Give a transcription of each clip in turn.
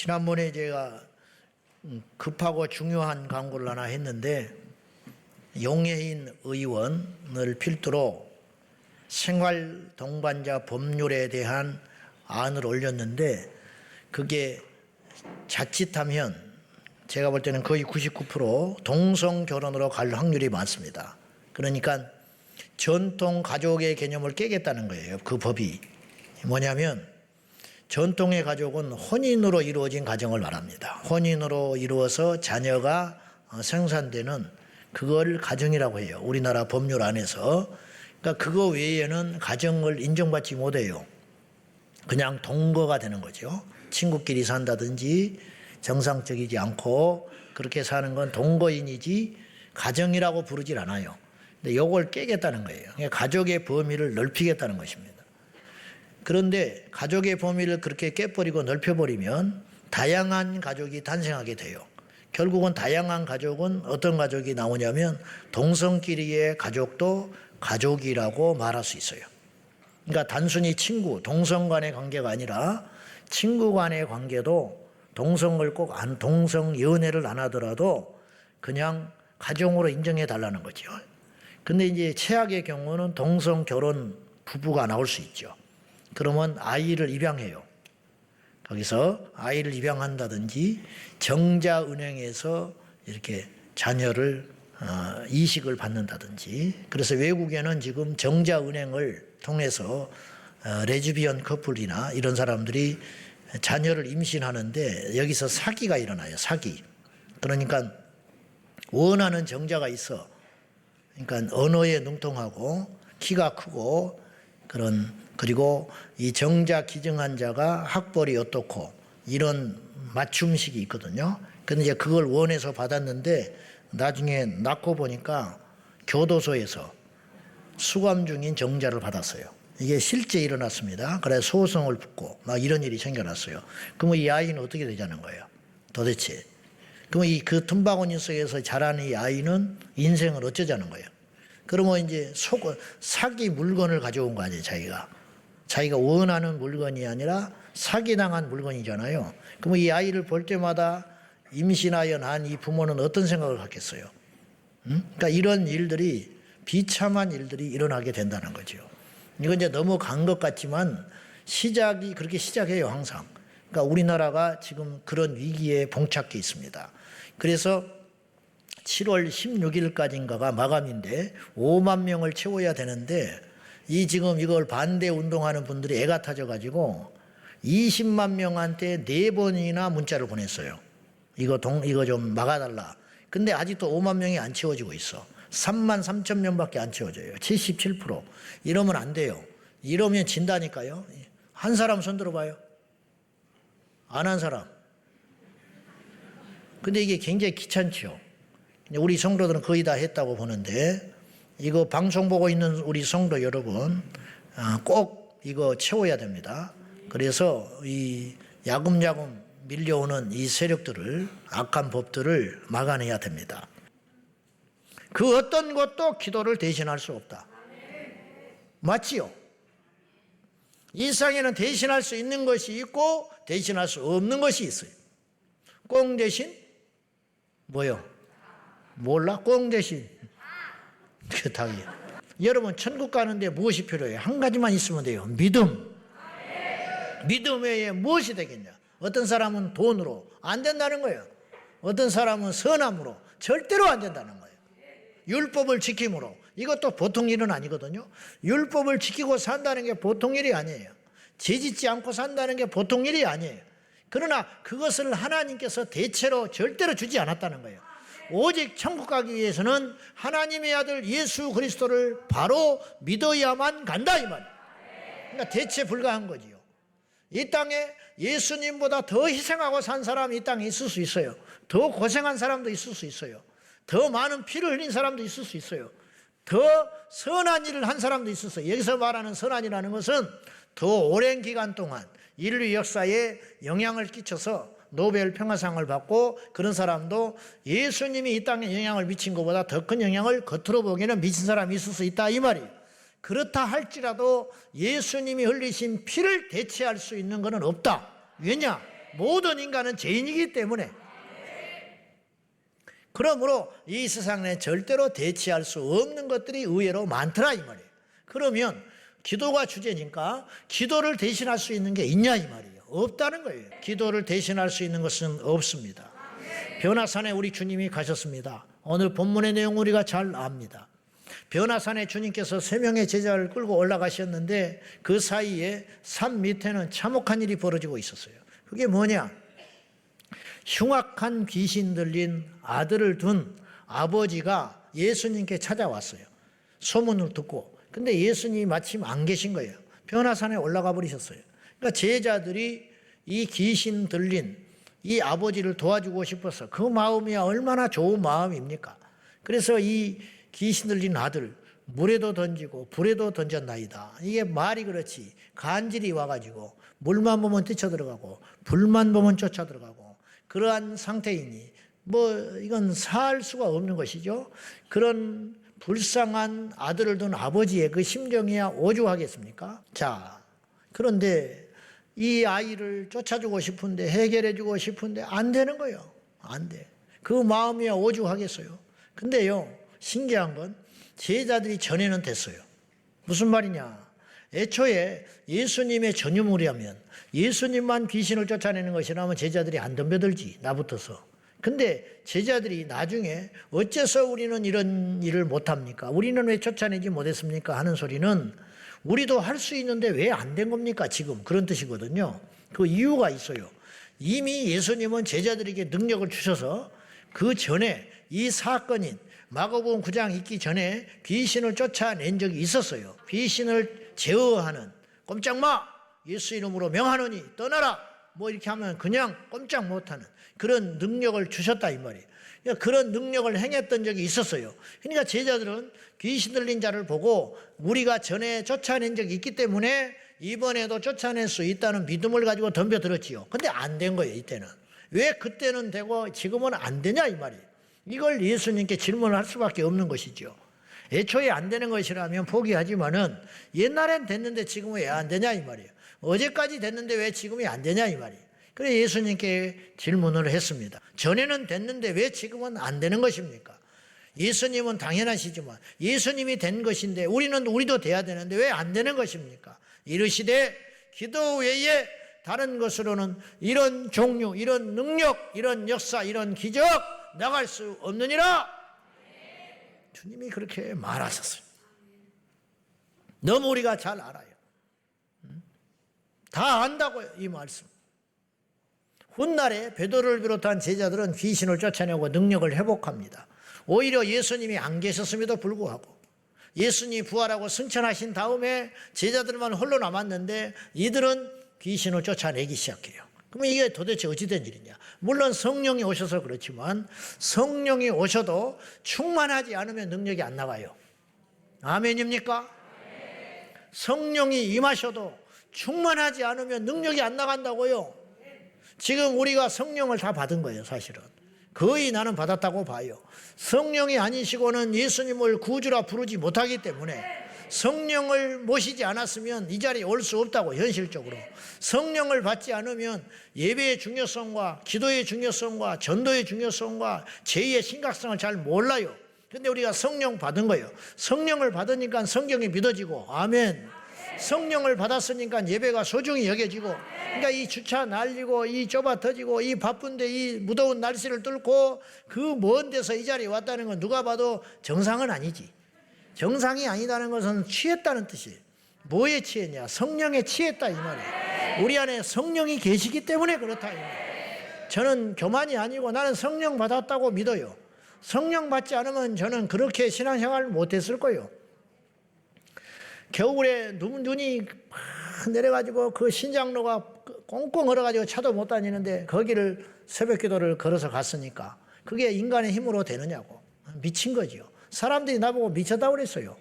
지난번에 제가 급하고 중요한 광고를 하나 했는데 용해인 의원을 필두로 생활 동반자 법률에 대한 안을 올렸는데 그게 자칫하면 제가 볼 때는 거의 99% 동성 결혼으로 갈 확률이 많습니다. 그러니까 전통 가족의 개념을 깨겠다는 거예요. 그 법이 뭐냐면 전통의 가족은 혼인으로 이루어진 가정을 말합니다. 혼인으로 이루어서 자녀가 생산되는 그걸 가정이라고 해요. 우리나라 법률 안에서. 그러니까 그거 외에는 가정을 인정받지 못해요. 그냥 동거가 되는 거죠. 친구끼리 산다든지 정상적이지 않고 그렇게 사는 건 동거인이지 가정이라고 부르질 않아요. 근데 이걸 깨겠다는 거예요. 그러니까 가족의 범위를 넓히겠다는 것입니다. 그런데 가족의 범위를 그렇게 깨버리고 넓혀버리면 다양한 가족이 탄생하게 돼요. 결국은 다양한 가족은 어떤 가족이 나오냐면 동성끼리의 가족도 가족이라고 말할 수 있어요. 그러니까 단순히 친구, 동성 간의 관계가 아니라 친구 간의 관계도 동성을 꼭 동성 연애를 안 하더라도 그냥 가정으로 인정해 달라는 거죠. 근데 이제 최악의 경우는 동성 결혼 부부가 나올 수 있죠. 그러면 아이를 입양해요. 거기서 아이를 입양한다든지 정자은행에서 이렇게 자녀를 이식을 받는다든지. 그래서 외국에는 지금 정자은행을 통해서 레즈비언 커플이나 이런 사람들이 자녀를 임신하는데 여기서 사기가 일어나요. 사기. 그러니까 원하는 정자가 있어. 그러니까 언어에 능통하고 키가 크고 그리고 이 정자 기증한 자가 학벌이 어떻고 이런 맞춤식이 있거든요. 근데 이제 그걸 원해서 받았는데 나중에 낳고 보니까 교도소에서 수감 중인 정자를 받았어요. 이게 실제 일어났습니다. 그래서 소송을 붙고 막 이런 일이 생겨났어요. 그러면 이 아이는 어떻게 되자는 거예요? 도대체. 그러면 그 틈바구니 속에서 자라는 이 아이는 인생을 어쩌자는 거예요? 그러면 이제 사기 물건을 가져온 거 아니에요, 자기가 원하는 물건이 아니라 사기당한 물건이잖아요. 그러면 이 아이를 볼 때마다 임신하여 난 이 부모는 어떤 생각을 갖겠어요? 그러니까 이런 일들이 비참한 일들이 일어나게 된다는 거죠. 이건 이제 너무 간 것 같지만 시작이 그렇게 시작해요, 항상. 그러니까 우리나라가 지금 그런 위기에 봉착해 있습니다. 그래서 7월 16일까지인가가 마감인데 5만 명을 채워야 되는데 지금 이걸 반대 운동하는 분들이 애가 타져가지고 20만 명한테 4번이나 문자를 보냈어요. 이거 좀 막아달라. 근데 아직도 5만 명이 안 채워지고 있어. 3만 3천 명밖에 안 채워져요. 77%. 이러면 안 돼요. 이러면 진다니까요. 한 사람 손 들어봐요. 안 한 사람. 근데 이게 굉장히 귀찮죠. 우리 성도들은 거의 다 했다고 보는데 이거 방송 보고 있는 우리 성도 여러분 꼭 이거 채워야 됩니다. 그래서 이 야금야금 밀려오는 이 세력들을 악한 법들을 막아내야 됩니다. 그 어떤 것도 기도를 대신할 수 없다. 맞지요? 이 세상에는 대신할 수 있는 것이 있고 대신할 수 없는 것이 있어요. 꽁 대신 뭐요? 몰라? 꽁 대신 그 닭이에요. 여러분 천국 가는데 무엇이 필요해요? 한 가지만 있으면 돼요. 믿음. 믿음 외에 무엇이 되겠냐? 어떤 사람은 돈으로 안 된다는 거예요. 어떤 사람은 선함으로 절대로 안 된다는 거예요. 율법을 지킴으로. 이것도 보통 일은 아니거든요. 율법을 지키고 산다는 게 보통 일이 아니에요. 죄짓지 않고 산다는 게 보통 일이 아니에요. 그러나 그것을 하나님께서 대체로 절대로 주지 않았다는 거예요. 오직 천국 가기 위해서는 하나님의 아들 예수 그리스도를 바로 믿어야만 간다 이 말이에요. 그러니까 대체 불가한 거지요. 이 땅에 예수님보다 더 희생하고 산 사람이 이 땅에 있을 수 있어요. 더 고생한 사람도 있을 수 있어요. 더 많은 피를 흘린 사람도 있을 수 있어요. 더 선한 일을 한 사람도 있었어요. 여기서 말하는 선한이라는 것은 더 오랜 기간 동안 인류 역사에 영향을 끼쳐서 노벨 평화상을 받고 그런 사람도 예수님이 이 땅에 영향을 미친 것보다 더 큰 영향을 겉으로 보기에는 미친 사람이 있을 수 있다 이 말이에요. 그렇다 할지라도 예수님이 흘리신 피를 대체할 수 있는 것은 없다. 왜냐? 모든 인간은 죄인이기 때문에. 그러므로 이 세상에 절대로 대체할 수 없는 것들이 의외로 많더라 이 말이에요. 그러면 기도가 주제니까 기도를 대신할 수 있는 게 있냐 이 말이에요. 없다는 거예요. 기도를 대신할 수 있는 것은 없습니다. 변화산에 우리 주님이 가셨습니다. 오늘 본문의 내용 우리가 잘 압니다. 변화산에 주님께서 3명의 제자를 끌고 올라가셨는데 그 사이에 산 밑에는 참혹한 일이 벌어지고 있었어요. 그게 뭐냐? 흉악한 귀신 들린 아들을 둔 아버지가 예수님께 찾아왔어요. 소문을 듣고. 근데 예수님이 마침 안 계신 거예요. 변화산에 올라가 버리셨어요. 그러니까 제자들이 이 귀신 들린 이 아버지를 도와주고 싶어서 그 마음이 얼마나 좋은 마음입니까? 그래서 이 귀신 들린 아들 물에도 던지고 불에도 던졌나이다. 이게 말이 그렇지. 간질이 와가지고 물만 보면 뛰쳐들어가고 불만 보면 쫓아들어가고 그러한 상태이니 이건 살 수가 없는 것이죠. 그런 불쌍한 아들을 둔 아버지의 그 심정이야 오죽하겠습니까? 자, 그런데 이 아이를 쫓아주고 싶은데 해결해주고 싶은데 안 되는 거예요. 안 돼. 그 마음이야 오죽하겠어요. 근데요, 신기한 건 제자들이 전에는 됐어요. 무슨 말이냐? 애초에 예수님의 전유물이라면 예수님만 귀신을 쫓아내는 것이라면 제자들이 안 덤벼들지, 나부터서. 근데 제자들이 나중에 어째서 우리는 이런 일을 못합니까? 우리는 왜 쫓아내지 못했습니까? 하는 소리는 우리도 할 수 있는데 왜 안 된 겁니까? 지금 그런 뜻이거든요. 그 이유가 있어요. 이미 예수님은 제자들에게 능력을 주셔서 그 전에 이 사건인 마가복음 9장 있기 전에 귀신을 쫓아낸 적이 있었어요. 귀신을 제어하는 꼼짝 마! 예수 이름으로 명하노니 떠나라! 이렇게 하면 그냥 꼼짝 못하는 그런 능력을 주셨다 이 말이에요. 그러니까 그런 능력을 행했던 적이 있었어요. 그러니까 제자들은 귀신 들린 자를 보고 우리가 전에 쫓아낸 적이 있기 때문에 이번에도 쫓아낼 수 있다는 믿음을 가지고 덤벼들었지요. 근데 안 된 거예요, 이때는. 왜 그때는 되고 지금은 안 되냐 이 말이에요. 이걸 예수님께 질문을 할 수밖에 없는 것이죠. 애초에 안 되는 것이라면 포기하지만은 옛날엔 됐는데 지금은 왜 안 되냐 이 말이에요. 어제까지 됐는데 왜 지금이 안 되냐 이 말이에요. 그래서 예수님께 질문을 했습니다. 전에는 됐는데 왜 지금은 안 되는 것입니까? 예수님은 당연하시지만 예수님이 된 것인데 우리도 돼야 되는데 왜 안 되는 것입니까? 이르시되 기도 외에 다른 것으로는 이런 종류, 이런 능력, 이런 역사, 이런 기적 나갈 수 없느니라. 주님이 그렇게 말하셨어요. 너무 우리가 잘 알아요. 다 안다고요, 이 말씀. 훗날에 베드로를 비롯한 제자들은 귀신을 쫓아내고 능력을 회복합니다. 오히려 예수님이 안 계셨음에도 불구하고 예수님이 부활하고 승천하신 다음에 제자들만 홀로 남았는데 이들은 귀신을 쫓아내기 시작해요. 그러면 이게 도대체 어찌된 일이냐? 물론 성령이 오셔서 그렇지만 성령이 오셔도 충만하지 않으면 능력이 안 나가요. 아멘입니까? 성령이 임하셔도 충만하지 않으면 능력이 안 나간다고요. 지금 우리가 성령을 다 받은 거예요, 사실은. 거의 나는 받았다고 봐요. 성령이 아니시고는 예수님을 구주라 부르지 못하기 때문에 성령을 모시지 않았으면 이 자리에 올 수 없다고, 현실적으로. 성령을 받지 않으면 예배의 중요성과 기도의 중요성과 전도의 중요성과 제의의 심각성을 잘 몰라요. 그런데 우리가 성령 받은 거예요. 성령을 받으니까 성경이 믿어지고, 아멘. 성령을 받았으니까 예배가 소중히 여겨지고, 그러니까 이 주차 날리고 이 좁아 터지고 이 바쁜데 이 무더운 날씨를 뚫고 그 먼 데서 이 자리에 왔다는 건 누가 봐도 정상은 아니지. 정상이 아니다는 것은 취했다는 뜻이에요. 뭐에 취했냐? 성령에 취했다 이 말이에요. 우리 안에 성령이 계시기 때문에 그렇다 이 말이에요. 저는 교만이 아니고 나는 성령 받았다고 믿어요. 성령 받지 않으면 저는 그렇게 신앙생활을 못했을 거예요. 겨울에 눈이 막 내려가지고 그 신장로가 꽁꽁 얼어가지고 차도 못 다니는데 거기를 새벽 기도를 걸어서 갔으니까 그게 인간의 힘으로 되느냐고. 미친 거지요. 사람들이 나보고 미쳤다고 그랬어요.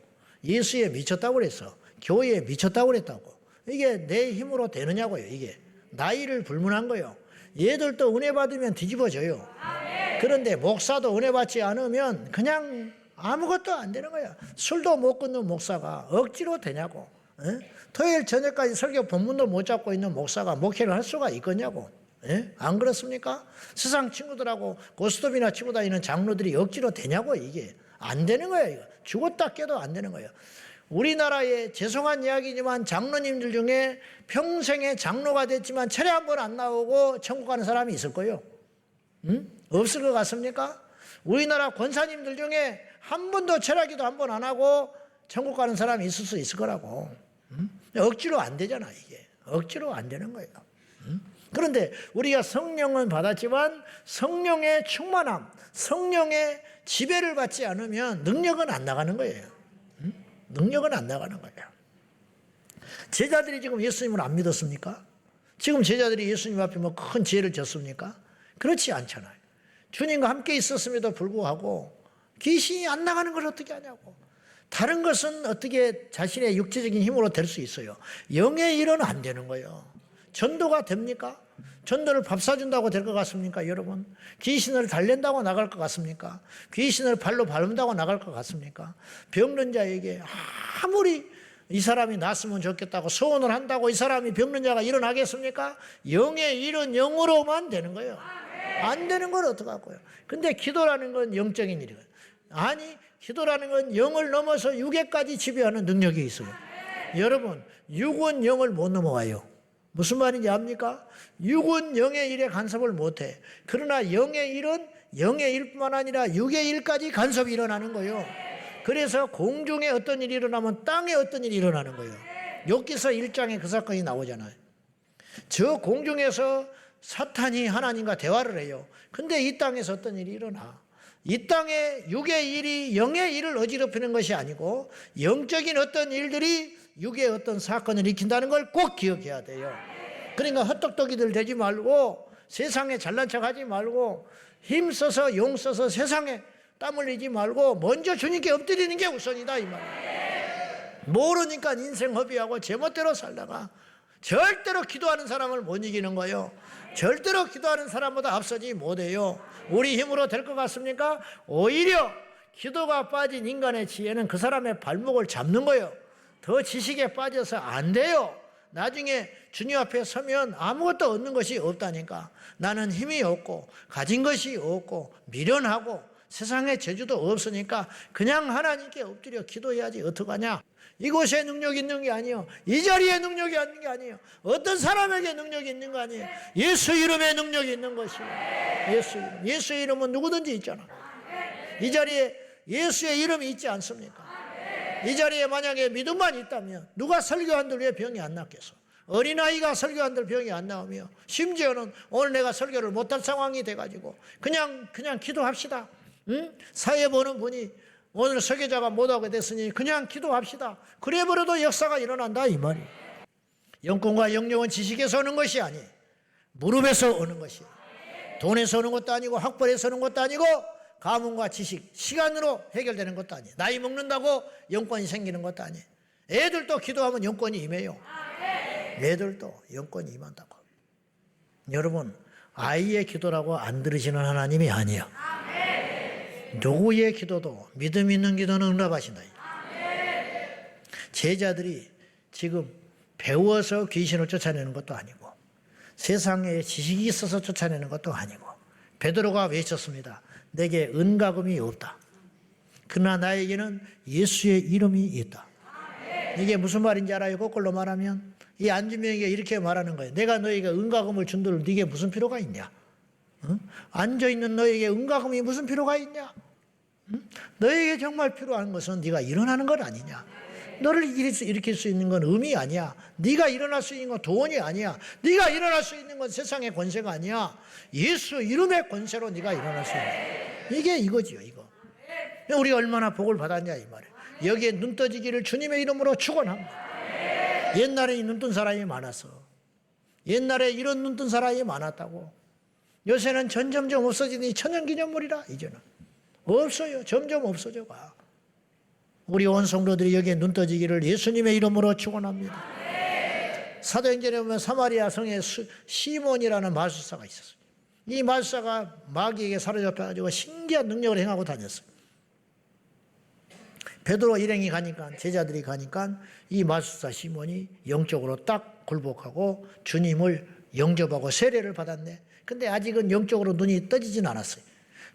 예수에 미쳤다고 그랬어. 교회에 미쳤다고 그랬다고. 이게 내 힘으로 되느냐고요. 이게 나이를 불문한 거예요. 얘들도 은혜 받으면 뒤집어져요. 그런데 목사도 은혜 받지 않으면 그냥 아무것도 안 되는 거야. 술도 못 끊는 목사가 억지로 되냐고. 토요일 저녁까지 설교 본문도 못 잡고 있는 목사가 목회를 할 수가 있겠냐고. 예? 안 그렇습니까? 세상 친구들하고 고스톱이나 치고 다니는 장로들이 억지로 되냐고. 이게 안 되는 거예요. 이거. 죽었다 깨도 안 되는 거예요. 우리나라의 죄송한 이야기지만 장로님들 중에 평생에 장로가 됐지만 철회 한 번 안 나오고 천국 가는 사람이 있을 거예요. 응? 없을 것 같습니까? 우리나라 권사님들 중에 한 번도 철학기도 한 번 안 하고 천국 가는 사람이 있을 수 있을 거라고. 응? 억지로 안 되잖아. 이게 억지로 안 되는 거예요. 응? 그런데 우리가 성령은 받았지만 성령의 충만함, 성령의 지배를 받지 않으면 능력은 안 나가는 거예요. 응? 능력은 안 나가는 거예요. 제자들이 지금 예수님을 안 믿었습니까? 지금 제자들이 예수님 앞에 뭐 큰 죄를 졌습니까? 그렇지 않잖아요. 주님과 함께 있었음에도 불구하고 귀신이 안 나가는 걸 어떻게 하냐고. 다른 것은 어떻게 자신의 육체적인 힘으로 될 수 있어요. 영의 일은 안 되는 거예요. 전도가 됩니까? 전도를 밥 사준다고 될 것 같습니까, 여러분? 귀신을 달랜다고 나갈 것 같습니까? 귀신을 발로 밟는다고 나갈 것 같습니까? 병든 자에게 아무리 이 사람이 낫으면 좋겠다고 소원을 한다고 이 사람이 병든 자가 일어나겠습니까? 영의 일은 영으로만 되는 거예요. 안 되는 걸 어떡하고요? 근데 기도라는 건 영적인 일이거든요. 아니, 기도라는 건 영을 넘어서 육에까지 지배하는 능력이 있어요. 여러분, 육은 영을 못 넘어가요. 무슨 말인지 압니까? 육은 영의 일에 간섭을 못해. 그러나 영의 일은 영의 일뿐만 아니라 육의 일까지 간섭이 일어나는 거예요. 그래서 공중에 어떤 일이 일어나면 땅에 어떤 일이 일어나는 거예요. 욥기서 1장에 그 사건이 나오잖아요. 저 공중에서 사탄이 하나님과 대화를 해요. 근데 이 땅에서 어떤 일이 일어나. 이 땅에 육의 일이 영의 일을 어지럽히는 것이 아니고 영적인 어떤 일들이 육의 어떤 사건을 일으킨다는 걸 꼭 기억해야 돼요. 그러니까 헛똑똑이들 되지 말고 세상에 잘난 척하지 말고 힘써서 용 써서 세상에 땀 흘리지 말고 먼저 주님께 엎드리는 게 우선이다 이 말이에요. 모르니까 인생 허비하고 제멋대로 살다가 절대로 기도하는 사람을 못 이기는 거예요. 절대로 기도하는 사람보다 앞서지 못해요. 우리 힘으로 될 것 같습니까? 오히려 기도가 빠진 인간의 지혜는 그 사람의 발목을 잡는 거예요. 더 지식에 빠져서 안 돼요. 나중에 주님 앞에 서면 아무것도 얻는 것이 없다니까. 나는 힘이 없고 가진 것이 없고 미련하고 세상에 재주도 없으니까 그냥 하나님께 엎드려 기도해야지 어떡하냐. 이곳에 능력이 있는 게 아니에요. 이 자리에 능력이 있는 게 아니에요. 어떤 사람에게 능력이 있는 거 아니에요. 예수 이름에 능력이 있는 것이에요. 예수 이름은 누구든지 있잖아. 이 자리에 예수의 이름이 있지 않습니까? 이 자리에 만약에 믿음만 있다면 누가 설교한들 왜 병이 안 낫겠어? 어린아이가 설교한들 병이 안 나오며 심지어는 오늘 내가 설교를 못할 상황이 돼가지고 그냥 기도합시다. 응? 사회 보는 분이 오늘 설교자가 못하게 됐으니 그냥 기도합시다. 그래버려도 역사가 일어난다 이 말이에요. 영권과 영령은 지식에서 오는 것이 아니에요. 무릎에서 오는 것이에요. 돈에서 오는 것도 아니고 학벌에서 오는 것도 아니고 가문과 지식, 시간으로 해결되는 것도 아니에요. 나이 먹는다고 영권이 생기는 것도 아니에요. 애들도 기도하면 영권이 임해요. 애들도 영권이 임한다고. 여러분, 아이의 기도라고 안 들으시는 하나님이 아니에요. 누구의 기도도 믿음 있는 기도는 응답하신다. 제자들이 지금 배워서 귀신을 쫓아내는 것도 아니고 세상에 지식이 있어서 쫓아내는 것도 아니고 베드로가 외쳤습니다. 내게 은과금이 없다. 그러나 나에게는 예수의 이름이 있다. 이게 무슨 말인지 알아요? 거꾸로 말하면 이 안주명에게 이렇게 말하는 거예요. 내가 너에게 은과금을 준들 네게 무슨 필요가 있냐? 응? 앉아있는 너에게 은과금이 무슨 필요가 있냐? 응? 너에게 정말 필요한 것은 네가 일어나는 것 아니냐? 너를 일으킬 수 있는 건 음이 아니야. 네가 일어날 수 있는 건 돈이 아니야. 네가 일어날 수 있는 건 세상의 권세가 아니야. 예수 이름의 권세로 네가 일어날 수 있는. 이게 이거지요, 이거. 우리가 얼마나 복을 받았냐 이 말이에요. 여기에 눈 떠지기를 주님의 이름으로 축원합니다. 옛날에 눈 뜬 사람이 많았어. 옛날에 이런 눈 뜬 사람이 많았다고. 요새는 점점 없어지니 천연기념물이라 이제는. 없어요. 점점 없어져 가. 우리 온 성도들이 여기에 눈 떠지기를 예수님의 이름으로 축원합니다. 사도행전에 보면 사마리아 성에 시몬이라는 마술사가 있었어요. 이 마술사가 마귀에게 사로잡혀가지고 신기한 능력을 행하고 다녔어요. 베드로 일행이 가니까 제자들이 가니까 이 마술사 시몬이 영적으로 딱 굴복하고 주님을 영접하고 세례를 받았네. 근데 아직은 영적으로 눈이 떠지진 않았어요.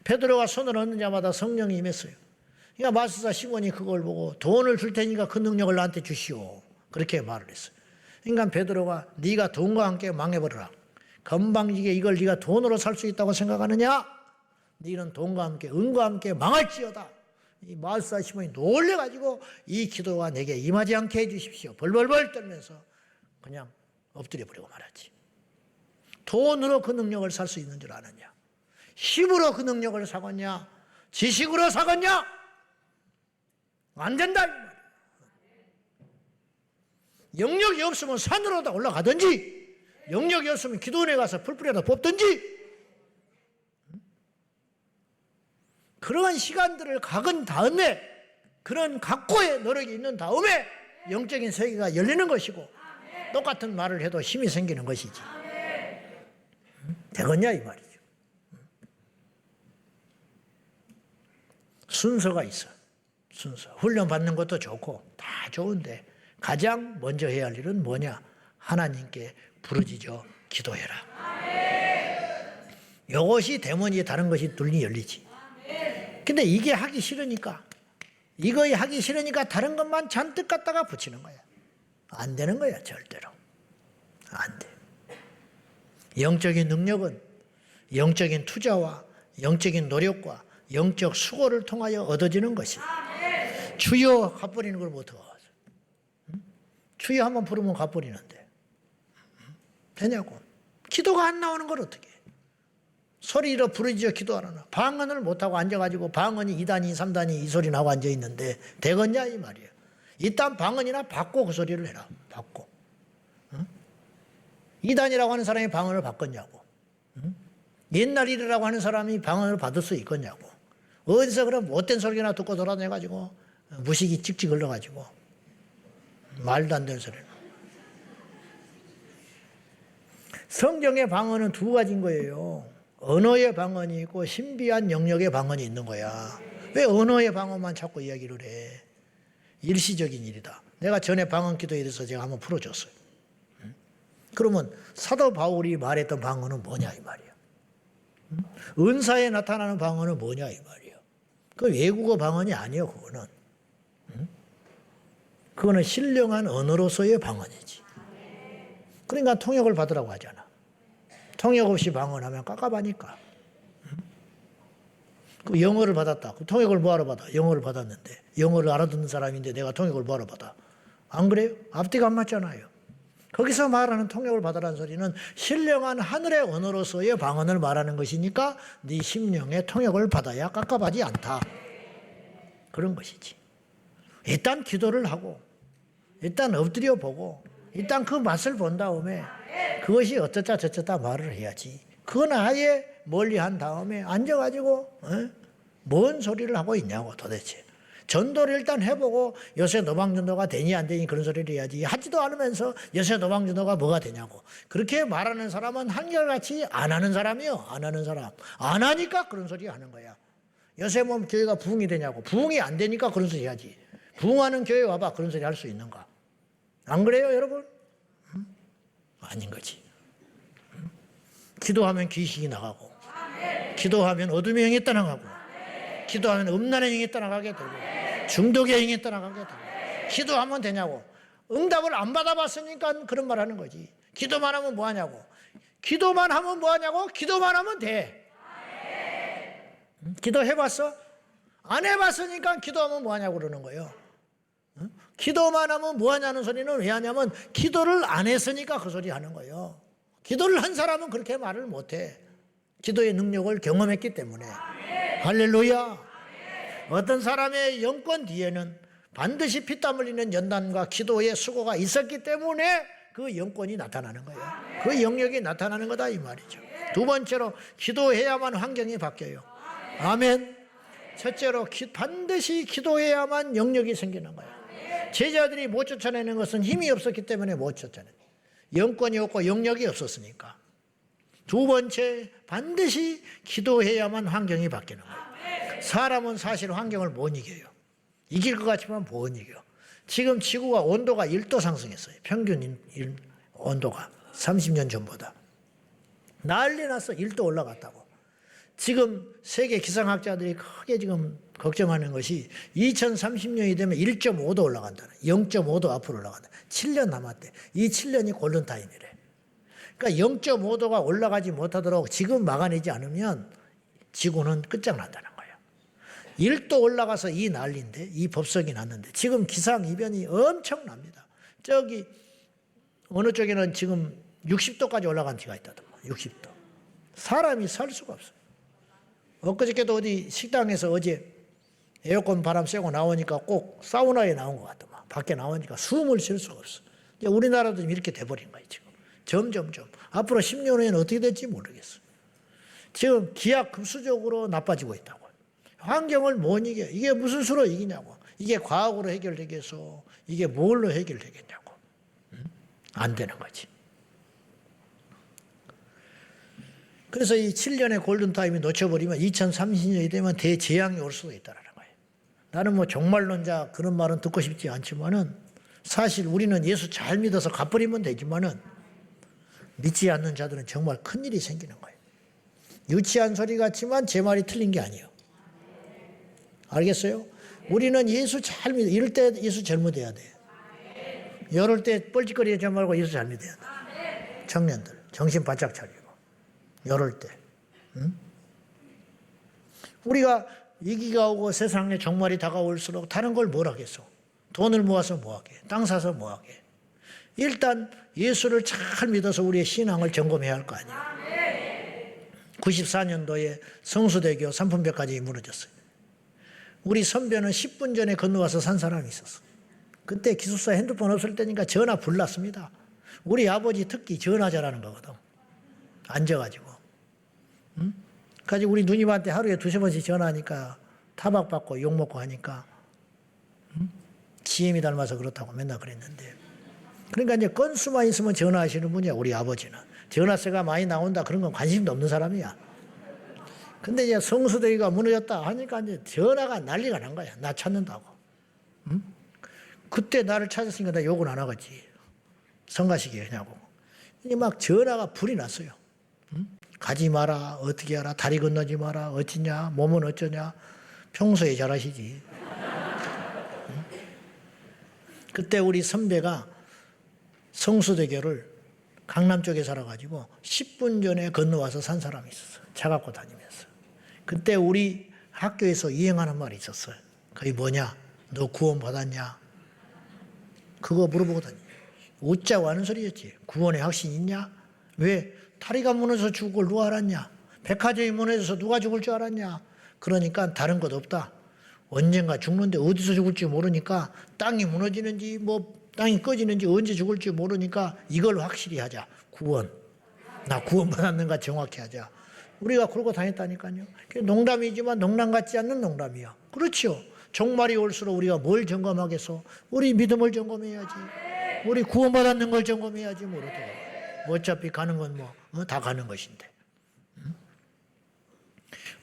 베드로가 손을 얹는 자마다 성령이 임했어요. 그러니까 마술사 시몬이 그걸 보고 돈을 줄 테니까 그 능력을 나한테 주시오. 그렇게 말을 했어요. 그러니까 베드로가 네가 돈과 함께 망해버려라. 건방지게 이걸 네가 돈으로 살 수 있다고 생각하느냐? 너는 돈과 함께 은과 함께 망할지어다. 이 마술사 시몬이 놀래가지고 이 기도가 내게 임하지 않게 해주십시오. 벌벌벌 떨면서 그냥 엎드려 버리고 말았지. 돈으로 그 능력을 살 수 있는 줄 아느냐? 힘으로 그 능력을 사겠냐? 지식으로 사겠냐? 안 된다. 영역이 없으면 산으로 다 올라가든지, 영역이 없으면 기도원에 가서 풀뿌려다 뽑든지, 그러한 시간들을 갖은 다음에, 그런 각고의 노력이 있는 다음에 영적인 세계가 열리는 것이고, 똑같은 말을 해도 힘이 생기는 것이지. 되겠냐 이 말이죠. 순서가 있어. 순서. 훈련 받는 것도 좋고 다 좋은데 가장 먼저 해야 할 일은 뭐냐? 하나님께 부르짖어 기도해라. 이것이 되면 다른 것이 눈이 열리지. 근데 이게 하기 싫으니까, 이거 하기 싫으니까 다른 것만 잔뜩 갖다가 붙이는 거야. 안 되는 거야 절대로. 안 돼. 영적인 능력은 영적인 투자와 영적인 노력과 영적 수고를 통하여 얻어지는 것이. 주여 갚버리는 걸 못 얻어. 주여 한번 부르면 갚버리는데 되냐고. 기도가 안 나오는 걸 어떻게 해. 소리로 부르짖어 기도하라나. 방언을 못하고 앉아가지고 방언이 2단위 3단위 이 소리 나고 앉아있는데 되겠냐 이 말이야. 일단 방언이나 받고 그 소리를 해라. 받고. 2단이라고 하는 사람이 방언을 받겠냐고. 옛날 일이라고 하는 사람이 방언을 받을 수 있겠냐고. 어디서 그럼 못된 소리나 듣고 돌아다녀가지고 무식이 찍찍 흘러가지고 말도 안 되는 소리를. 성경의 방언은 두 가지인 거예요. 언어의 방언이 있고 신비한 영역의 방언이 있는 거야. 왜 언어의 방언만 자꾸 이야기를 해. 일시적인 일이다. 내가 전에 방언 기도에 대해서 제가 한번 풀어줬어요. 그러면 사도 바울이 말했던 방언은 뭐냐 이 말이야. 은사에 나타나는 방언은 뭐냐 이 말이야. 그 외국어 방언이 아니에요. 그거는 신령한 언어로서의 방언이지. 그러니까 통역을 받으라고 하잖아. 통역 없이 방언하면 깝깝하니까. 그 영어를 받았다. 그 통역을 뭐하러 받아? 영어를 받았는데. 영어를 알아듣는 사람인데 내가 통역을 뭐하러 받아? 안 그래요? 앞뒤가 안 맞잖아요. 거기서 말하는 통역을 받으라는 소리는 신령한 하늘의 언어로서의 방언을 말하는 것이니까 네 심령의 통역을 받아야 깝깝하지 않다. 그런 것이지. 일단 기도를 하고 일단 엎드려 보고 일단 그 맛을 본 다음에 그것이 어쩌다 저쩌다 말을 해야지. 그건 아예 멀리 한 다음에 앉아가지고 뭔 소리를 하고 있냐고 도대체. 전도를 일단 해보고 요새 노방전도가 되니 안 되니 그런 소리를 해야지. 하지도 않으면서 요새 노방전도가 뭐가 되냐고. 그렇게 말하는 사람은 한결같이 안 하는 사람이요. 안 하는 사람. 안 하니까 그런 소리 하는 거야. 요새 뭐 교회가 부흥이 되냐고. 부흥이 안 되니까 그런 소리 해야지. 부흥하는 교회 와봐. 그런 소리 할 수 있는가. 안 그래요 여러분? 아닌 거지. 기도하면 귀신이 나가고 기도하면 어둠의 영이 떠나가고 기도하면 음란의 영이 떠나가게 되고 중독의 영이 떠나가게 되고. 기도하면 되냐고. 응답을 안 받아봤으니까 그런 말 하는 거지. 기도만 하면 뭐하냐고. 기도만 하면 뭐하냐고. 기도만 하면 돼. 기도해봤어? 안 해봤으니까 기도하면 뭐하냐고 그러는 거예요. 기도만 하면 뭐하냐는 소리는 왜 하냐면 기도를 안 했으니까 그 소리 하는 거예요. 기도를 한 사람은 그렇게 말을 못해. 기도의 능력을 경험했기 때문에. 할렐루야. 어떤 사람의 영권 뒤에는 반드시 피땀 흘리는 연단과 기도의 수고가 있었기 때문에 그 영권이 나타나는 거예요. 그 영역이 나타나는 거다 이 말이죠. 두 번째로 기도해야만 환경이 바뀌어요. 아멘. 첫째로 반드시 기도해야만 영역이 생기는 거예요. 제자들이 못 쫓아내는 것은 힘이 없었기 때문에 못 쫓아내는 거예요. 영권이 없고 영역이 없었으니까. 두 번째, 반드시 기도해야만 환경이 바뀌는 거예요. 사람은 사실 환경을 못 이겨요. 이길 것 같지만 못 이겨. 지금 지구가 온도가 1도 상승했어요. 평균 온도가 30년 전보다. 난리 났어. 1도 올라갔다고. 지금 세계 기상학자들이 크게 지금 걱정하는 것이 2030년이 되면 1.5도 올라간다는, 0.5도 앞으로 올라간다. 7년 남았대. 이 7년이 골든타임이래. 그러니까 0.5도가 올라가지 못하도록 지금 막아내지 않으면 지구는 끝장난다는 거예요. 1도 올라가서 이 난리인데, 이 법석이 났는데 지금 기상이변이 엄청납니다. 저기 어느 쪽에는 지금 60도까지 올라간 데가 있다더만. 60도. 사람이 살 수가 없어요. 엊그저께도 어디 식당에서 어제 에어컨 바람 쐬고 나오니까 꼭 사우나에 나온 것 같더만. 밖에 나오니까 숨을 쉴 수가 없어. 이제 우리나라도 이렇게 돼버린 거예요, 지금. 점점점. 앞으로 10년 후에는 어떻게 될지 모르겠어. 지금 기하급수적으로 나빠지고 있다고. 환경을 못 이겨. 이게 무슨 수로 이기냐고. 이게 과학으로 해결되겠어. 이게 뭘로 해결되겠냐고. 안 되는 거지. 그래서 이 7년의 골든타임이 놓쳐버리면 2030년이 되면 대재앙이 올 수도 있다는 거예요. 나는 뭐 종말론자 그런 말은 듣고 싶지 않지만은 사실 우리는 예수 잘 믿어서 갚버리면 되지만은 믿지 않는 자들은 정말 큰일이 생기는 거예요. 유치한 소리 같지만 제 말이 틀린 게 아니에요. 알겠어요? 우리는 예수 잘 믿어. 이럴 때 예수 잘못해야 돼. 이럴 때 뻘짓거리하지 말고 예수 잘 믿어야 돼. 청년들 정신 바짝 차리고. 이럴 때. 응? 우리가 위기가 오고 세상에 종말이 다가올수록 다른 걸 뭘 하겠어. 돈을 모아서 뭐 하게. 땅 사서 뭐 하게. 일단 예수를 잘 믿어서 우리의 신앙을 점검해야 할 거 아니에요. 94년도에 성수대교 삼품벽까지 무너졌어요. 우리 선배는 10분 전에 건너와서 산 사람이 있었어. 그때 기숙사 핸드폰 없을 때니까 전화 불났습니다. 우리 아버지 특기 전화 잘하는 거거든. 앉아가지고. 응? 가지고 우리 누님한테 하루에 2-3번씩 전화하니까 타박받고 욕먹고 하니까 GM이 닮아서 그렇다고 맨날 그랬는데. 그러니까 이제 건수만 있으면 전화하시는 분이야, 우리 아버지는. 전화세가 많이 나온다 그런 건 관심도 없는 사람이야. 근데 이제 성수대교가 무너졌다 하니까 이제 전화가 난리가 난 거야. 나 찾는다고. 응? 그때 나를 찾았으니까 나 욕은 안 하겠지. 성가시게 하냐고. 이제 막 전화가 불이 났어요. 응? 가지 마라, 어떻게 하라, 다리 건너지 마라, 어찌냐, 몸은 어쩌냐. 평소에 잘하시지. 응? 그때 우리 선배가 성수대교를 강남 쪽에 살아가지고 10분 전에 건너와서 산 사람이 있었어요. 차 갖고 다니면서. 그때 우리 학교에서 유행하는 말이 있었어요. 그게 뭐냐? 너 구원 받았냐? 그거 물어보거든요. 웃자고 하는 소리였지. 구원의 확신 있냐? 왜? 다리가 무너져서 죽을 걸 누가 알았냐? 백화점이 무너져서 누가 죽을 줄 알았냐? 그러니까 다른 것 없다. 언젠가 죽는데 어디서 죽을지 모르니까 땅이 무너지는지 뭐 땅이 꺼지는지 언제 죽을지 모르니까 이걸 확실히 하자. 구원. 나 구원 받았는가 정확히 하자. 우리가 그러고 다녔다니까요. 농담이지만 농담 같지 않는 농담이야. 그렇죠. 종말이 올수록 우리가 뭘 점검하겠어? 우리 믿음을 점검해야지. 우리 구원받았는 걸 점검해야지. 어차피 가는 건 다 가는 것인데.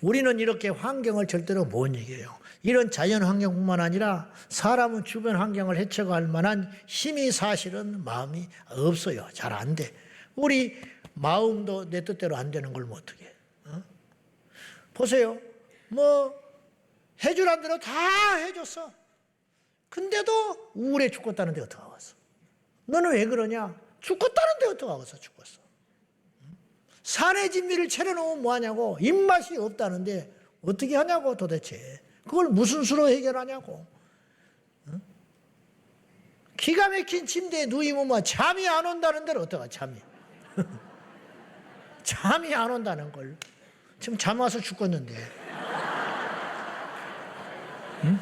우리는 이렇게 환경을 절대로 못 이겨요. 이런 자연 환경뿐만 아니라 사람은 주변 환경을 해쳐갈 만한 힘이 사실은 마음이 없어요. 잘 안 돼. 우리 마음도 내 뜻대로 안 되는 걸 뭐 어떻게 해. 보세요. 해주란 대로 다 해줬어. 근데도 우울해 죽겠다는데 어떡하겠어. 너는 왜 그러냐. 죽겠다는데 어떡하겠어. 죽겠어. 산의 진미를 차려놓으면 뭐하냐고. 입맛이 없다는데 어떻게 하냐고 도대체. 그걸 무슨 수로 해결하냐고. 기가 막힌 침대에 누이면 잠이 안 온다는 데를 어떡하. 잠이. 잠이 안 온다는 걸. 지금 잠 와서 죽겠는데. 응?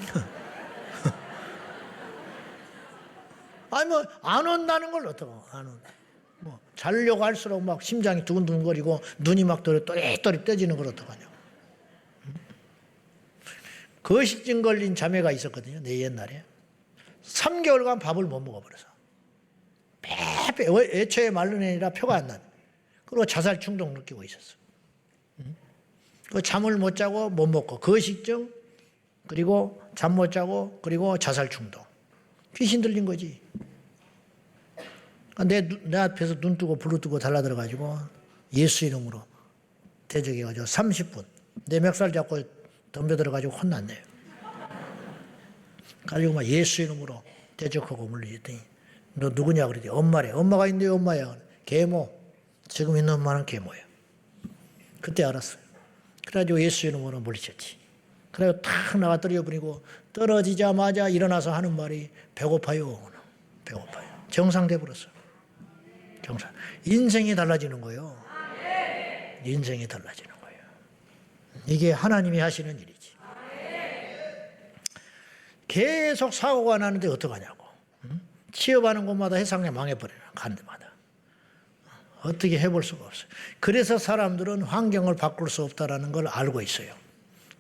아니 안 온다는 걸 어떡하. 안 온다. 자려고 할수록 막 심장이 두근두근거리고 눈이 막 또리또리 떠지는 걸 어떡하냐. 거식증 걸린 자매가 있었거든요. 내 옛날에. 3개월간 밥을 못 먹어버려서. 애초에 마른 애니라 표가 안 나네. 그리고 자살 충동 느끼고 있었어. 잠을 못 자고 못 먹고 거식증 그리고 잠 못 자고 그리고 자살 충동. 귀신 들린 거지. 내 앞에서 눈 뜨고 불로 뜨고 달라들어가지고 예수 이름으로 대적해가지고 30분 내 멱살 잡고 덤벼들어가지고 혼났네요. 가지고 막 예수 이름으로 대적하고 물리더니 너 누구냐 그러지. 엄마래. 엄마가 있는데 엄마야. 계모. 지금 있는 엄마는 계모예요. 그때 알았어요. 그래가지고 예수 이름으로 물리쳤지. 그래가지고 탁 나가 떨어져버리고 떨어지자마자 일어나서 하는 말이 배고파요. 배고파요. 정상돼 버렸어요. 정상. 인생이 달라지는 거예요. 인생이 달라지는 거예요. 이게 하나님이 하시는 일이지. 계속 사고가 나는데 어떡하냐고. 취업하는 곳마다 해상에 망해버려요. 가는 데마다. 어떻게 해볼 수가 없어요. 그래서 사람들은 환경을 바꿀 수 없다는 걸 알고 있어요.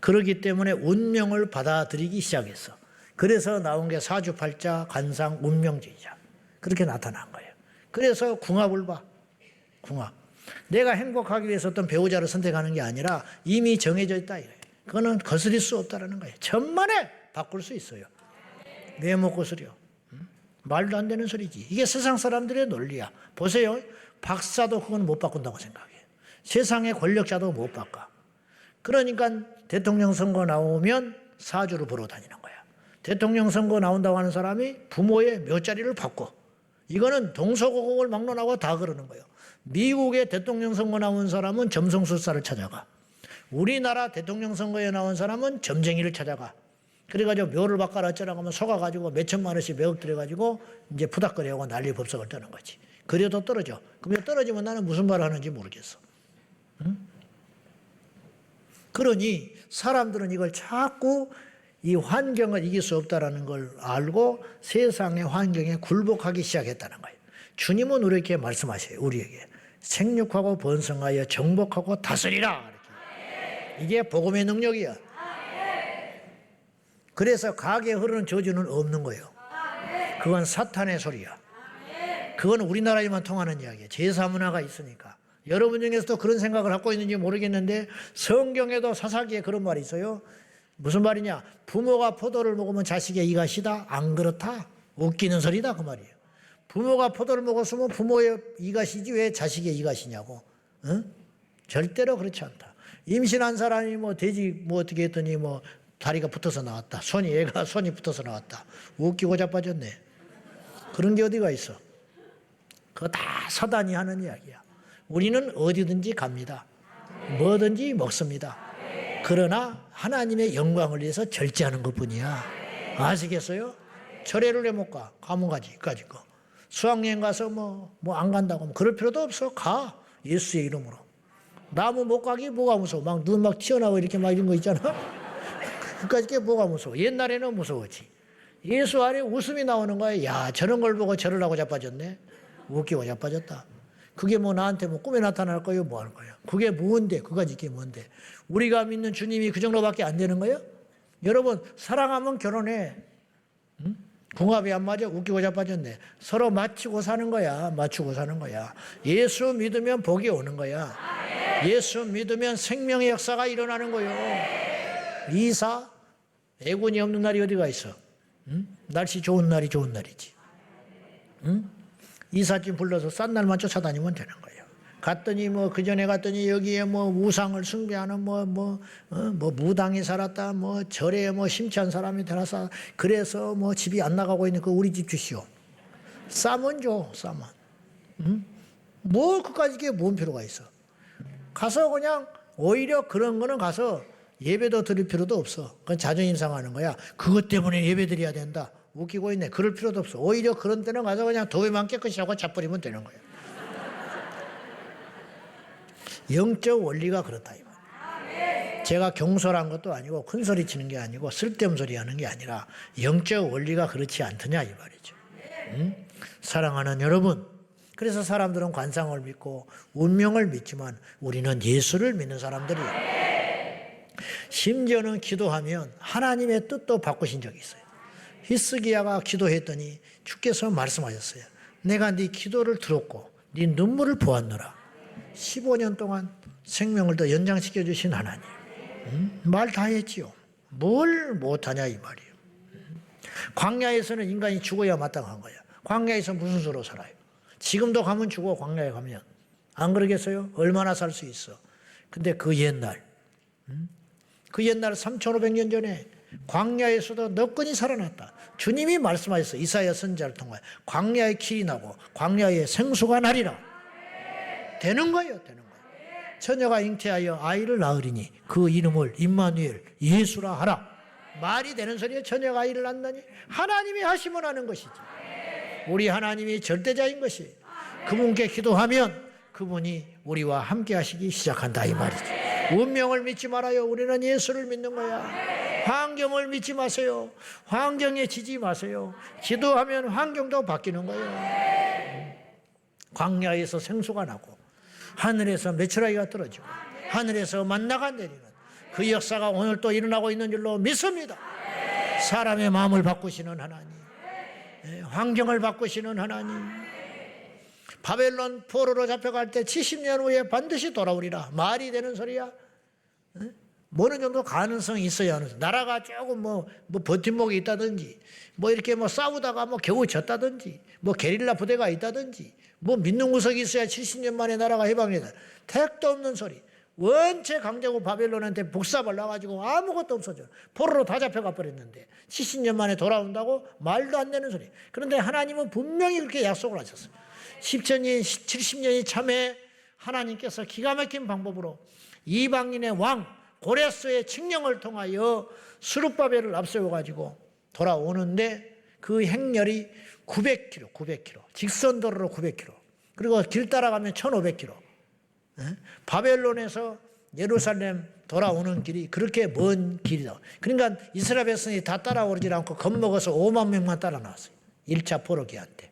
그렇기 때문에 운명을 받아들이기 시작했어. 그래서 나온 게 사주팔자, 관상, 운명주의자. 그렇게 나타난 거예요. 그래서 궁합을 봐. 궁합. 내가 행복하기 위해서 어떤 배우자를 선택하는 게 아니라 이미 정해져 있다. 그거는 거스릴 수 없다는 거예요. 천만에 바꿀 수 있어요. 왜 못 거스려? 말도 안 되는 소리지. 이게 세상 사람들의 논리야. 보세요. 박사도 그건 못 바꾼다고 생각해요. 세상의 권력자도 못 바꿔. 그러니까 대통령 선거 나오면 사주를 보러 다니는 거야. 대통령 선거 나온다고 하는 사람이 부모의 묘자리를 바꿔. 이거는 동서고금을 막론하고 다 그러는 거예요. 미국의 대통령 선거 나온 사람은 점성술사를 찾아가. 우리나라 대통령 선거에 나온 사람은 점쟁이를 찾아가. 그래가지고 묘를 바꿔라 어쩌라고 하면 속아가지고 몇천만 원씩 매억 들여가지고 이제 푸닥거리하고 난리 법석을 떠는 거지. 그래도 떨어져. 그러면 떨어지면 나는 무슨 말을 하는지 모르겠어. 응? 그러니 사람들은 이걸 자꾸 이 환경을 이길 수 없다는 걸 알고 세상의 환경에 굴복하기 시작했다는 거예요. 주님은 이렇게 말씀하셔요. 우리에게. 생육하고 번성하여 정복하고 다스리라. 이렇게. 이게 복음의 능력이야. 그래서 가게 흐르는 저주는 없는 거예요. 그건 사탄의 소리야. 그건 우리나라에만 통하는 이야기예요. 제사 문화가 있으니까. 여러분 중에서도 그런 생각을 갖고 있는지 모르겠는데 성경에도 사사기에 그런 말이 있어요. 무슨 말이냐? 부모가 포도를 먹으면 자식의 이가 시다? 안 그렇다. 웃기는 소리다 그 말이에요. 부모가 포도를 먹었으면 부모의 이가 시지 왜 자식의 이가 시냐고. 응? 절대로 그렇지 않다. 임신한 사람이 뭐 돼지 뭐 어떻게 했더니 뭐 다리가 붙어서 나왔다. 애가 손이 붙어서 나왔다. 웃기고 자빠졌네. 그런 게 어디가 있어. 그거 다 사단이 하는 이야기야. 우리는 어디든지 갑니다. 뭐든지 먹습니다. 그러나 하나님의 영광을 위해서 절제하는 것뿐이야. 아시겠어요? 절에를 왜 못 가? 가면 가지. 까짓 거. 수학여행 가서 뭐 안 간다고 하면 그럴 필요도 없어. 가. 예수의 이름으로. 나무 못 가기 뭐가 무서워. 막 눈 막 튀어나오고 이렇게 막 이런 거 있잖아. 그까짓 게 뭐가 무서워. 옛날에는 무서웠지. 예수 안에 웃음이 나오는 거야. 야, 저런 걸 보고 절을 하고 자빠졌네. 웃기고 자빠졌다. 그게 뭐 나한테 뭐 꿈에 나타날 거예요? 뭐 할 거예요? 그게 뭔데? 그까짓 게 뭔데? 우리가 믿는 주님이 그 정도밖에 안 되는 거예요? 여러분, 사랑하면 결혼해. 응? 궁합이 안 맞아? 웃기고 자빠졌네. 서로 맞추고 사는 거야. 맞추고 사는 거야. 예수 믿으면 복이 오는 거야. 예수 믿으면 생명의 역사가 일어나는 거예요. 이사, 애군이 없는 날이 어디가 있어? 응? 날씨 좋은 날이 좋은 날이지. 응? 이삿짐 불러서 싼 날만 쫓아다니면 되는 거예요. 갔더니 뭐 그 전에 갔더니 여기에 뭐 우상을 숭배하는 무당이 살았다, 뭐 절에 뭐 심취한 사람이 들어서 그래서 뭐 집이 안 나가고 있는 그 우리 집 주시오. 싸면 줘, 싸면. 응? 뭐 그까짓 게 뭔 필요가 있어? 가서 그냥 오히려 그런 거는 가서 예배도 드릴 필요도 없어. 그건 자존심 상하는 거야. 그것 때문에 예배 드려야 된다. 웃기고 있네. 그럴 필요도 없어. 오히려 그런 때는 가서 그냥 도회만 깨끗이 하고 자버리면 되는 거예요. 영적 원리가 그렇다. 제가 경솔한 것도 아니고 큰소리 치는 게 아니고 쓸데없는 소리 하는 게 아니라 영적 원리가 그렇지 않더냐 이 말이죠. 응? 사랑하는 여러분, 그래서 사람들은 관상을 믿고 운명을 믿지만 우리는 예수를 믿는 사람들이에요. 심지어는 기도하면 하나님의 뜻도 바꾸신 적이 있어요. 히스기야가 기도했더니 주께서 말씀하셨어요. 내가 네 기도를 들었고 네 눈물을 보았노라. 15년 동안 생명을 더 연장시켜 주신 하나님. 말 다 했지요. 뭘 못하냐 이 말이에요. 광야에서는 인간이 죽어야 마땅한 거야. 광야에서 무슨 수로 살아요? 지금도 가면 죽어. 광야에 가면 안 그러겠어요? 얼마나 살 수 있어? 근데 그 옛날 3,500년 전에 광야에서도 너끈히 살아났다. 주님이 말씀하셨어. 이사야 선지자를 통하여 광야에 길이 나고 광야에 생수가 나리라. 되는 거예요. 처녀가 잉태하여 아이를 낳으리니 그 이름을 임마누엘 예수라 하라. 말이 되는 소리에 처녀가 아이를 낳나니 하나님이 하시면 하는 것이지. 우리 하나님이 절대자인 것이 그분께 기도하면 그분이 우리와 함께 하시기 시작한다 이 말이지. 운명을 믿지 말아요. 우리는 예수를 믿는 거야. 환경을 믿지 마세요. 환경에 지지 마세요. 기도하면 환경도 바뀌는 거예요. 광야에서 생수가 나고 하늘에서 메추라기가 떨어지고 하늘에서 만나가 내리는 그 역사가 오늘 또 일어나고 있는 줄로 믿습니다. 사람의 마음을 바꾸시는 하나님, 환경을 바꾸시는 하나님. 바벨론 포로로 잡혀갈 때 70년 후에 반드시 돌아오리라. 말이 되는 소리야? 어느 정도 가능성이 있어야 하는. 나라가 조금 뭐 버팀목이 있다든지, 이렇게 싸우다가 겨우 졌다든지, 게릴라 부대가 있다든지, 믿는 구석이 있어야 70년 만에 나라가 해방이다. 택도 없는 소리. 원체 강제고 바벨론한테 복사발라가지고 아무것도 없어져. 포로로 다 잡혀가 버렸는데 70년 만에 돌아온다고 말도 안 되는 소리. 그런데 하나님은 분명히 그렇게 약속을 하셨어요. 70년이 참에 하나님께서 기가 막힌 방법으로 이방인의 왕 고레스의 칙령을 통하여 스룹바벨을 앞세워가지고 돌아오는데 그 행렬이 900km, 직선도로로 900km, 그리고 길 따라가면 1500km. 바벨론에서 예루살렘 돌아오는 길이 그렇게 먼 길이다. 그러니까 이스라엘 백성이 다 따라오지 않고 겁먹어서 5만 명만 따라 나왔어요. 1차 포로기한 때.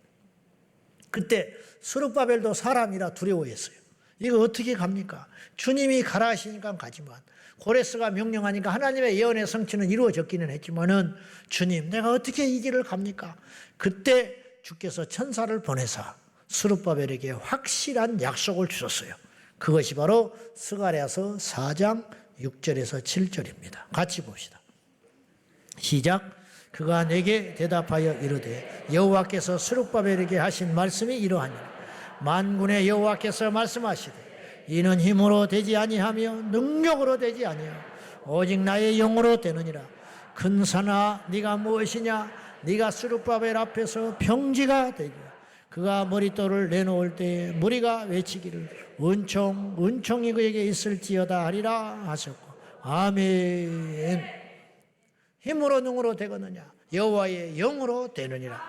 그때 스룹바벨도 사람이라 두려워했어요. 이거 어떻게 갑니까? 주님이 가라 하시니까 가지만 고레스가 명령하니까 하나님의 예언의 성취는 이루어졌기는 했지만은 주님 내가 어떻게 이 길을 갑니까? 그때 주께서 천사를 보내사 스룹바벨에게 확실한 약속을 주셨어요. 그것이 바로 스가랴서 4장 6절에서 7절입니다. 같이 봅시다. 시작. 그가 내게 대답하여 이르되 여호와께서 스룹바벨에게 하신 말씀이 이러하니라. 만군의 여호와께서 말씀하시되 이는 힘으로 되지 아니하며 능력으로 되지 아니하며 오직 나의 영으로 되느니라. 큰 산아 네가 무엇이냐? 네가 스룹바벨 앞에서 평지가 되리라. 그가 머릿돌을 내놓을 때에 무리가 외치기를 은총이 그에게 있을지어다 하리라 하셨고. 아멘. 힘으로 능으로 되거느냐? 여호와의 영으로 되느니라.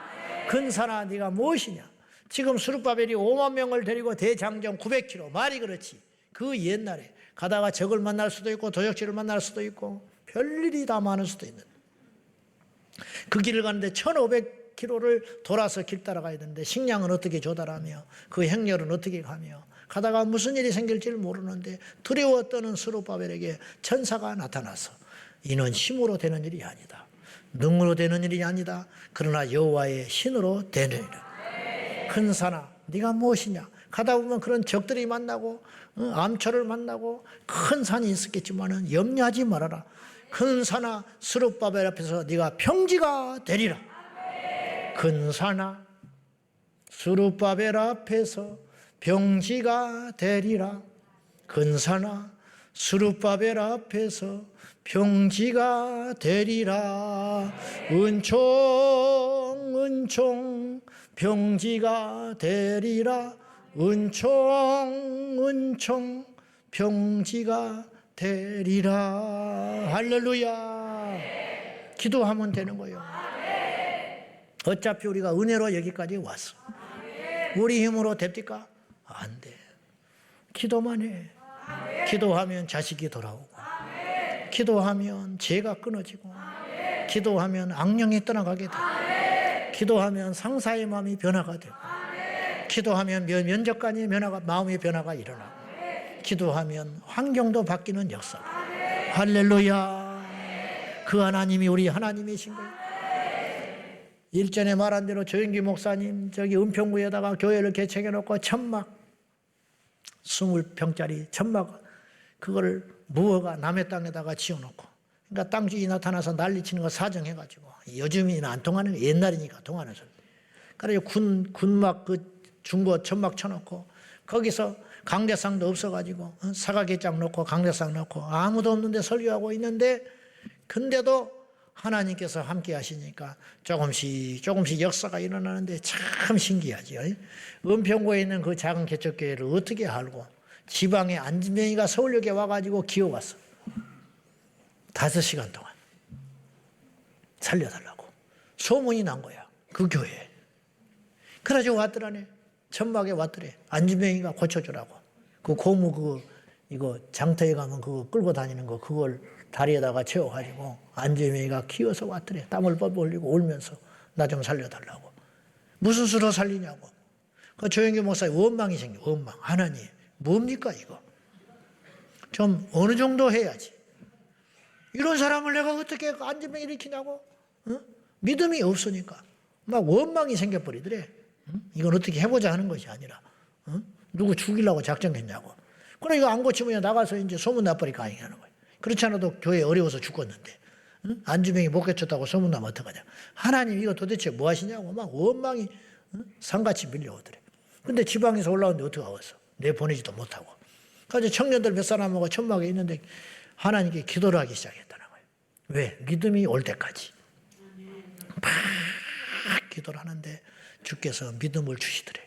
큰 산아 네가 무엇이냐? 지금 스룹바벨이 5만 명을 데리고 대장정 900km, 말이 그렇지. 그 옛날에 가다가 적을 만날 수도 있고 도적질을 만날 수도 있고 별일이 다 많을 수도 있는 그 길을 가는데 1500km를 돌아서 길 따라가야 되는데 식량은 어떻게 조달하며 그 행렬은 어떻게 가며 가다가 무슨 일이 생길지를 모르는데 두려워 떠는 스룹바벨에게 천사가 나타나서 이는 힘으로 되는 일이 아니다. 능으로 되는 일이 아니다. 그러나 여호와의 신으로 되는 일이다. 큰 산아 네가 무엇이냐? 가다 보면 그런 적들이 만나고 암초를 만나고 큰 산이 있었겠지만은 염려하지 말아라. 큰 산아 스룹바벨 앞에서 네가 평지가 되리라. 큰 산아 스룹바벨 앞에서 평지가 되리라. 큰 산아 스룹바벨 앞에서 평지가 되리라. 은총 평지가 되리라. 은총 평지가 되리라. 할렐루야. 기도하면 되는 거예요. 어차피 우리가 은혜로 여기까지 왔어. 우리 힘으로 됩니까? 안 돼. 기도만 해. 기도하면 자식이 돌아오고, 기도하면 죄가 끊어지고, 기도하면 악령이 떠나가게 되고, 기도하면 상사의 마음이 변화가 되고, 기도하면 면접관의 마음의 변화가 일어나고, 기도하면 환경도 바뀌는 역사. 할렐루야. 그 하나님이 우리 하나님이신 거예요. 일전에 말한 대로 조영기 목사님 저기 은평구에다가 교회를 개척해 놓고 천막 20평짜리 천막 그거를 무허가 남의 땅에다가 지어놓고, 그러니까 땅 주인이 나타나서 난리치는 거 사정해가지고, 요즘이는 안 통하는 거, 옛날이니까 통하는 소리. 그래서 군막 그 중고 천막 쳐놓고 거기서 강대상도 없어가지고 사각개장 놓고 강대상 놓고 아무도 없는데 설교하고 있는데, 근데도 하나님께서 함께 하시니까 조금씩 역사가 일어나는데 참 신기하죠. 은평구에 있는 그 작은 개척교회를 어떻게 알고 지방에 안진명이가 서울역에 와가지고 기어왔어. 5시간 동안 살려달라고 소문이 난 거야, 그 교회에. 그래가지고 왔더라네. 천막에 왔더래. 안진명이가 고쳐주라고. 그 고무 이거 장터에 가면 그거 끌고 다니는 거, 그걸 다리에다가 채워가지고 안진명이가 기어서 왔더래. 땀을 뻘뻘 흘리고 울면서 나 좀 살려달라고. 무슨 수로 살리냐고. 그 조영규 목사의 원망이 생겨. 원망. 하나님 뭡니까 이거. 좀 어느 정도 해야지. 이런 사람을 내가 어떻게 안진병 일으키냐고. 믿음이 없으니까 막 원망이 생겨버리더래. 이건 어떻게 해보자 하는 것이 아니라 누구 죽이려고 작정했냐고. 그래 이거 안 고치면 나가서 이제 소문 나버리니까 하는 거예요. 그렇지 않아도 교회 어려워서 죽었는데 안진병이 못 고쳤다고 소문 나면 어떡하냐. 하나님 이거 도대체 뭐 하시냐고 막 원망이 산같이 밀려오더래. 근데 지방에서 올라오는데 어떻게 왔어. 내보내지도 못하고. 그래서 청년들 몇 사람하고 천막에 있는데 하나님께 기도를 하기 시작했다는 거예요. 왜? 믿음이 올 때까지. 막 기도를 하는데 주께서 믿음을 주시더래.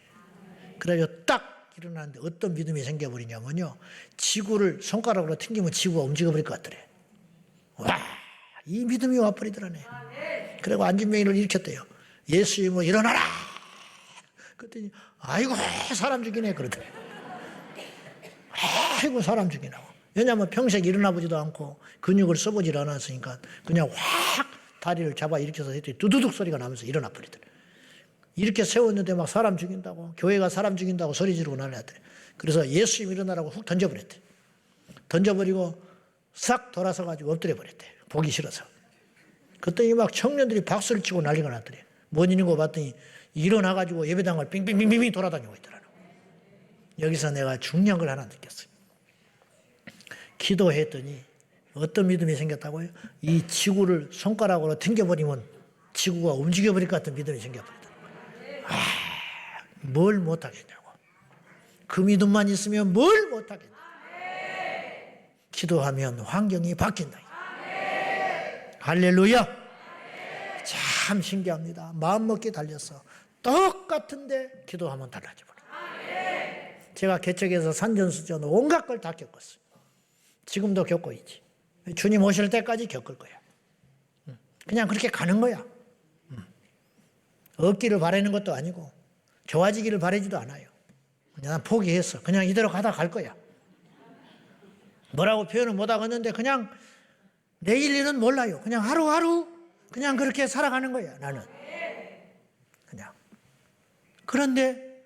그래서 딱 일어나는데 어떤 믿음이 생겨버리냐면요. 지구를 손가락으로 튕기면 지구가 움직여버릴 것 같더래. 와, 이 믿음이 와버리더라네. 그리고 안진명이를 일으켰대요. 예수님 뭐 일어나라. 그랬더니 아이고 사람 죽이네 그러더래. 아이고 사람 죽이나고. 왜냐하면 평생 일어나 보지도 않고 근육을 써보질 않았으니까 그냥 확 다리를 잡아 일으켜서 했더니 두두둑 소리가 나면서 일어나 버리더래. 이렇게 세웠는데 막 사람 죽인다고, 교회가 사람 죽인다고 소리 지르고 난리났더래. 그래서 예수님 일어나라고 훅 던져버렸대. 던져버리고 싹 돌아서 가지고 엎드려 버렸대. 보기 싫어서. 그랬더니 막 청년들이 박수를 치고 난리가 났더래. 뭔 일인고 봤더니 일어나가지고 예배당을 빙빙빙빙 돌아다니고 있더라고. 여기서 내가 중요한 걸 하나 느꼈어요. 기도했더니 어떤 믿음이 생겼다고요? 이 지구를 손가락으로 튕겨버리면 지구가 움직여버릴 것 같은 믿음이 생겨버리더라고요. 뭘 못하겠냐고. 그 믿음만 있으면 뭘 못하겠냐고. 기도하면 환경이 바뀐다. 할렐루야. 참 신기합니다. 마음먹기 달렸어. 똑같은데 기도하면 달라져 버려요. 제가 개척해서 산전수전 온갖 걸 다 겪었어요. 지금도 겪고 있지. 주님 오실 때까지 겪을 거야. 그냥 그렇게 가는 거야. 얻기를 바라는 것도 아니고 좋아지기를 바라지도 않아요. 그냥 포기했어. 그냥 이대로 가다 갈 거야. 뭐라고 표현을 못 하겠는데 그냥 내일 일은 몰라요. 그냥 하루하루 그냥 그렇게 살아가는 거야 나는. 그냥. 그런데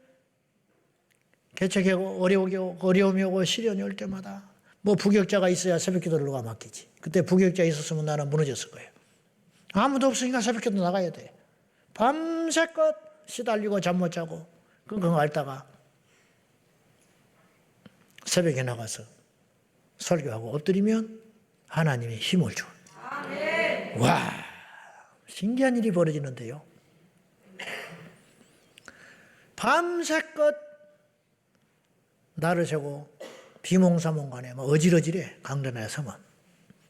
개척에 어려움이 오고 시련이 올 때마다 뭐 부격자가 있어야 새벽기도를 누가 맡기지. 그때 부격자 있었으면 나는 무너졌을 거예요. 아무도 없으니까 새벽기도 나가야 돼. 밤새껏 시달리고 잠 못 자고 끙끙 앓다가 새벽에 나가서 설교하고 엎드리면 하나님이 힘을 줘. 와, 신기한 일이 벌어지는데요. 밤새껏 날을 새고 비몽사몽간에 뭐 어질어질해. 강단에 서면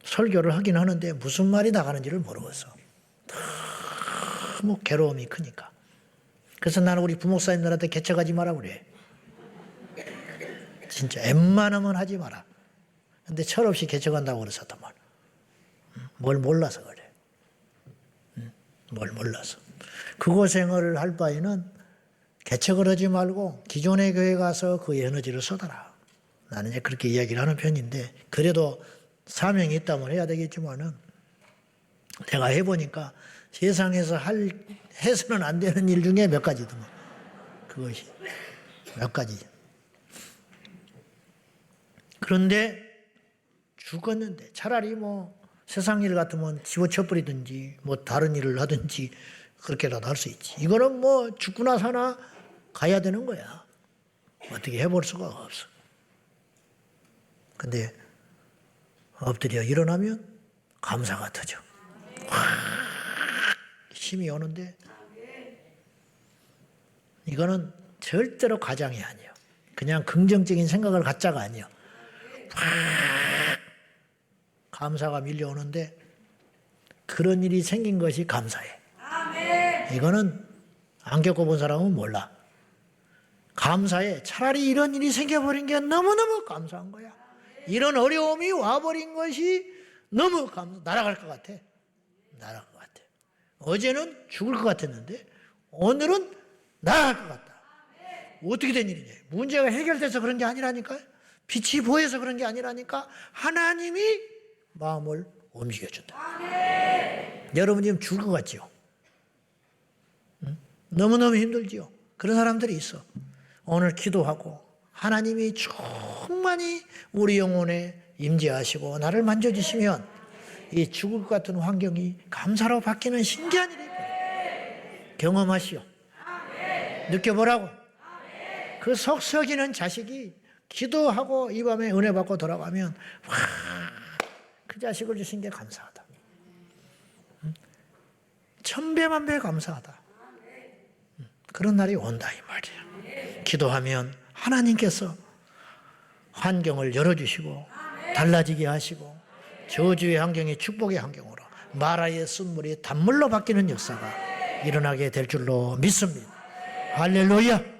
설교를 하긴 하는데 무슨 말이 나가는지를 모르겠어. 너무 괴로움이 크니까. 그래서 나는 우리 부목사님들한테 개척하지 마라 그래. 진짜 웬만하면 하지 마라. 근데 철없이 개척한다고 그랬었더만. 뭘 몰라서 그래. 뭘 몰라서. 그 고생을 할 바에는 개척을 하지 말고 기존의 교회 가서 그 에너지를 쏟아라. 나는 이제 그렇게 이야기를 하는 편인데, 그래도 사명이 있다면 해야 되겠지만은 내가 해보니까 세상에서 해서는 안 되는 일 중에 몇 가지더만. 그것이 몇 가지. 그런데 죽었는데 차라리 뭐 세상 일 같으면 집어쳐버리든지 뭐 다른 일을 하든지 그렇게라도 할 수 있지. 이거는 뭐 죽구나 사나 가야 되는 거야. 어떻게 해볼 수가 없어. 근데 엎드려 일어나면 감사가 터져. 힘이 오는데 이거는 절대로 과장이 아니에요. 그냥 긍정적인 생각을 갖자가 아니야. 감사가 밀려오는데 그런 일이 생긴 것이 감사해. 이거는 안 겪어본 사람은 몰라. 감사해. 차라리 이런 일이 생겨버린 게 너무너무 감사한 거야. 이런 어려움이 와버린 것이 너무 날아갈 것 같아. 날아갈 것 같아. 어제는 죽을 것 같았는데 오늘은 날아갈 것 같다. 어떻게 된 일이냐. 문제가 해결돼서 그런 게 아니라니까요. 빛이 보여서 그런 게 아니라니까. 하나님이 마음을 움직여준다. 여러분 지금 죽을 것 같지요? 너무너무 힘들지요? 그런 사람들이 있어. 오늘 기도하고 하나님이 충만히 우리 영혼에 임재하시고 나를 만져주시면 이 죽을 것 같은 환경이 감사로 바뀌는 신기한 일이 있거든요. 경험하시오. 느껴보라고. 그 속썩이는 자식이 기도하고 이 밤에 은혜 받고 돌아가면 와, 그 자식을 주신 게 감사하다. 천배만배 감사하다. 그런 날이 온다 이 말이야. 기도하면 하나님께서 환경을 열어주시고 달라지게 하시고 저주의 환경이 축복의 환경으로 마라의 쓴물이 단물로 바뀌는 역사가 일어나게 될 줄로 믿습니다. 할렐루야.